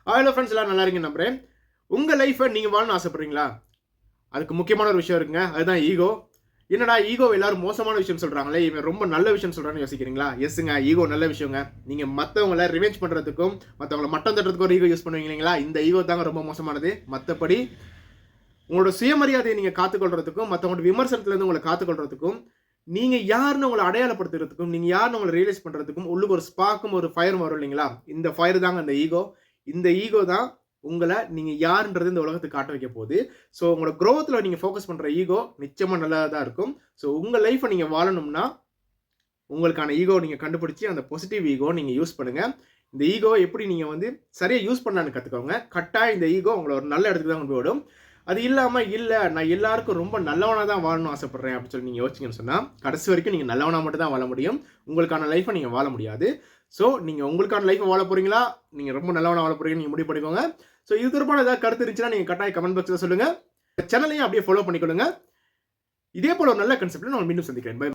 Hello friends, எல்லாம் நல்லா இருக்கீங்க நம்புறேன். உங்க லைஃப்பை நீங்க வாழணும்னு ஆசைப்படுறீங்களா? அதுக்கு முக்கியமான ஒரு விஷயம் இருக்குங்க. அதுதான் ஈகோ. என்னடா ஈகோ எல்லாரும் மோசமான விஷயம் சொல்றாங்களே, இவன் ரொம்ப நல்ல விஷயம் சொல்றான்னு யோசிக்கிறீங்களா? எஸ்ங்க, ஈகோ நல்ல விஷயங்க. நீங்க மத்தவங்கள ரிவெஞ்ச் பண்றதுக்கும், மத்தவங்கள மட்டம் தட்டுறதுக்கும் ஒரு ஈகோ யூஸ் பண்ணுவீங்க இல்லைங்களா? இந்த ஈகோ தாங்க ரொம்ப மோசமானது. மத்தபடி உங்களோட சுயமரியாதையை நீங்க காத்துக்கொள்றதுக்கும், மத்தவங்களோட விமர்சனத்துல இருந்து உங்களை காத்துக்கொள்றதுக்கும், நீங்க யாருன்னு உங்களை அடையாளப்படுத்துறதுக்கும், நீங்க யாருன்னு உங்களை ரியலைஸ் பண்றதுக்கும் உள்ளுக்கு ஒரு ஸ்பார்க்கும் ஒரு ஃபயரும் வரும் இல்லைங்களா? இந்த ஃபயர் தாங்க அந்த ஈகோ. இந்த ஈகோ தான் உங்கள நீங்க யாருன்றது இந்த உலகத்துக்கு காட்ட வைக்க போகுது. ஸோ உங்களோட குரோத்ல நீங்க ஃபோக்கஸ் பண்ற ஈகோ நிச்சயமா நல்லதா தான் இருக்கும். ஸோ உங்க லைஃப்ப நீங்க வாழணும்னா, உங்களுக்கான ஈகோ நீங்க கண்டுபிடிச்சு அந்த பாசிட்டிவ் ஈகோ நீங்க யூஸ் பண்ணுங்க. இந்த ஈகோ எப்படி நீங்க சரியா யூஸ் பண்ணலான்னு கத்துக்கோங்க. கட்டாயம் இந்த ஈகோ உங்கள ஒரு நல்ல இடத்துக்கு தான் கொண்டு போய் விடும். அது இல்லாம நான் எல்லாருக்கும் ரொம்ப நல்லவனா தான் வாழணும்னு ஆசைப்படுறேன் அப்படின்னு சொல்லி நீங்க யோசிச்சீங்கன்னு சொன்னா, கடைசி வரைக்கும் நீங்க நல்லவனா மட்டும் தான் வாழ முடியும். உங்களுக்கான லைஃப்ப நீங்க வாழ முடியாது. ஸோ நீங்க உங்களுக்கான லைஃப்ப வாழ போறீங்களா? நீங்க ரொம்ப நல்லவனா வாழ போறீங்கன்னு நீங்க முடிவு பண்ணிக்கோங்க. ஸோ இது தொடர்பான ஏதாவது கருத்து இருந்துச்சுன்னா நீங்க கட்டாயம் கமெண்ட் பாக்ஸ்ல சொல்லுங்க. சேனலையும் அப்படியே ஃபாலோ பண்ணிக்கொள்ளுங்க. இதே போல ஒரு நல்ல கான்செப்ட்ல நான் மீண்டும் சந்திக்கிறேன். பை.